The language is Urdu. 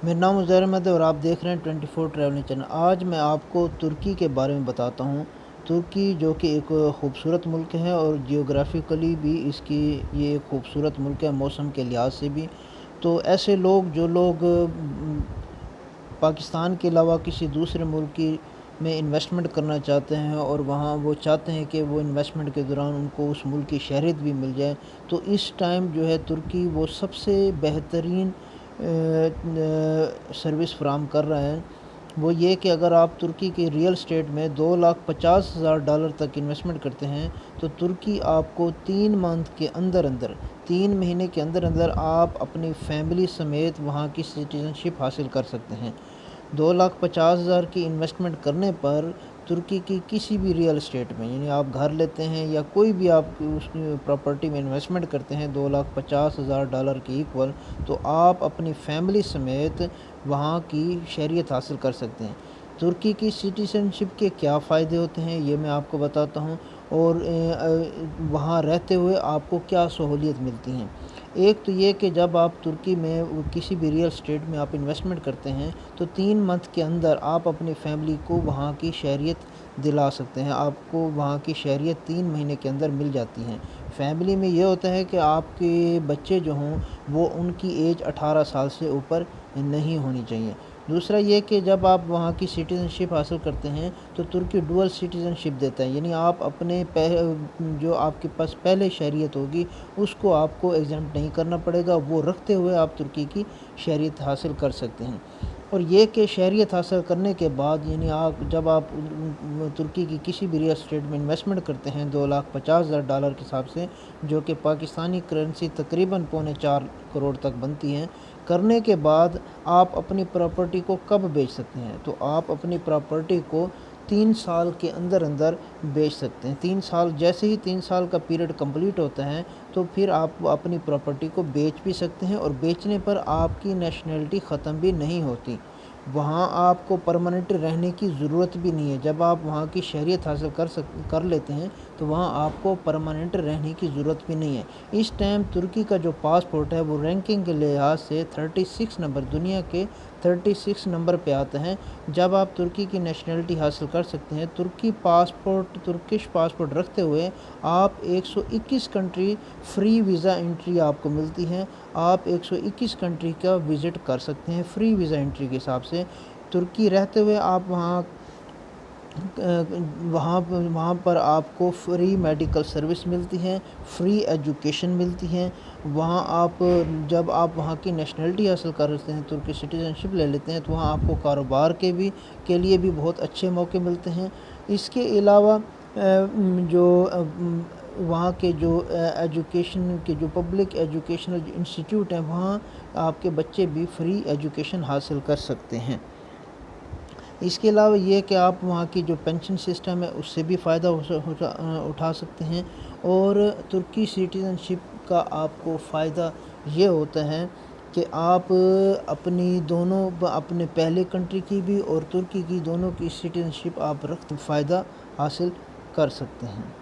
میرا نام عزیر احمد ہے اور آپ دیکھ رہے ہیں 24 ٹریولنگ چینل۔ آج میں آپ کو ترکی کے بارے میں بتاتا ہوں۔ ترکی جو کہ ایک خوبصورت ملک ہے اور جیوگرافیکلی بھی اس کی یہ ایک خوبصورت ملک ہے، موسم کے لحاظ سے بھی۔ تو ایسے لوگ جو لوگ پاکستان کے علاوہ کسی دوسرے ملک کی میں انویسٹمنٹ کرنا چاہتے ہیں اور وہاں وہ چاہتے ہیں کہ وہ انویسٹمنٹ کے دوران ان کو اس ملک کی شہریت بھی مل جائے، تو اس ٹائم جو ہے ترکی وہ سب سے بہترین سروس فراہم کر رہا ہے۔ وہ یہ کہ اگر آپ ترکی کے ریئل اسٹیٹ میں $2,50,000 تک انویسٹمنٹ کرتے ہیں تو ترکی آپ کو 3 مہینے کے اندر اندر آپ اپنی فیملی سمیت وہاں کی سٹیزن شپ حاصل کر سکتے ہیں۔ 2,50,000 کی انویسٹمنٹ کرنے پر ترکی کی کسی بھی ریئل اسٹیٹ میں، یعنی آپ گھر لیتے ہیں یا کوئی بھی آپ اس پراپرٹی میں انویسٹمنٹ کرتے ہیں $2,50,000 کی ایکول، تو آپ اپنی فیملی سمیت وہاں کی شہریت حاصل کر سکتے ہیں۔ ترکی کی سٹیزن شپ کے کیا فائدے ہوتے ہیں یہ میں آپ کو بتاتا ہوں، اور وہاں رہتے ہوئے آپ کو کیا سہولیت ملتی ہیں۔ ایک تو یہ کہ جب آپ ترکی میں کسی بھی ریئل اسٹیٹ میں آپ انویسٹمنٹ کرتے ہیں تو 3 منتھ کے اندر آپ اپنی فیملی کو وہاں کی شہریت دلا سکتے ہیں۔ آپ کو وہاں کی شہریت 3 مہینے کے اندر مل جاتی ہیں۔ فیملی میں یہ ہوتا ہے کہ آپ کے بچے جو ہوں وہ ان کی ایج 18 سال سے اوپر نہیں ہونی چاہیے۔ دوسرا یہ کہ جب آپ وہاں کی سٹیزن شپ حاصل کرتے ہیں تو ترکی ڈوئل سٹیزن شپ دیتا ہے، یعنی آپ اپنے جو آپ کے پاس پہلے شہریت ہوگی اس کو آپ کو ایگزامپٹ نہیں کرنا پڑے گا، وہ رکھتے ہوئے آپ ترکی کی شہریت حاصل کر سکتے ہیں۔ اور یہ کہ شہریت حاصل کرنے کے بعد، یعنی جب آپ ترکی کی کسی بھی ریئل اسٹیٹ میں انویسٹمنٹ کرتے ہیں $2,50,000 کے حساب سے، جو کہ پاکستانی کرنسی تقریباً 4.25 کروڑ تک بنتی ہیں، کرنے کے بعد آپ اپنی پراپرٹی کو کب بیچ سکتے ہیں؟ تو آپ اپنی پراپرٹی کو 3 سال کے اندر اندر بیچ سکتے ہیں۔ 3 سال، جیسے ہی 3 سال کا پیریڈ کمپلیٹ ہوتا ہے تو پھر آپ اپنی پراپرٹی کو بیچ بھی سکتے ہیں، اور بیچنے پر آپ کی نیشنلٹی ختم بھی نہیں ہوتی۔ وہاں آپ کو پرماننٹ رہنے کی ضرورت بھی نہیں ہے۔ جب آپ وہاں کی شہریت حاصل کر لیتے ہیں تو وہاں آپ کو پرماننٹ رہنے کی ضرورت بھی نہیں ہے۔ اس ٹائم ترکی کا جو پاسپورٹ ہے وہ رینکنگ کے لحاظ سے 36 نمبر، دنیا کے 36 نمبر پہ آتا ہے۔ جب آپ ترکی کی نیشنلٹی حاصل کر سکتے ہیں، ترکش پاسپورٹ رکھتے ہوئے آپ 121 کنٹری فری ویزا انٹری آپ کو ملتی ہے۔ آپ 121 کنٹری کا وزٹ کر سکتے ہیں فری ویزا انٹری کے حساب سے۔ ترکی رہتے ہوئے آپ وہاں پر آپ کو فری میڈیکل سروس ملتی ہے، فری ایجوکیشن ملتی ہے۔ جب آپ وہاں کی نیشنلٹی حاصل کر لیتے ہیں، ترکی سٹیزن شپ لے لیتے ہیں، تو وہاں آپ کو کاروبار کے لیے بھی بہت اچھے موقع ملتے ہیں۔ اس کے علاوہ جو وہاں کے جو ایجوکیشن کے جو پبلک ایجوکیشنل انسٹیٹیوٹ ہیں، وہاں آپ کے بچے بھی فری ایجوکیشن حاصل کر سکتے ہیں۔ اس کے علاوہ یہ کہ آپ وہاں کی جو پینشن سسٹم ہے اس سے بھی فائدہ اٹھا سکتے ہیں۔ اور ترکی سٹیزن شپ کا آپ کو فائدہ یہ ہوتا ہے کہ آپ اپنے پہلے کنٹری کی بھی اور ترکی کی دونوں کی سٹیزن شپ آپ فائدہ حاصل کر سکتے ہیں۔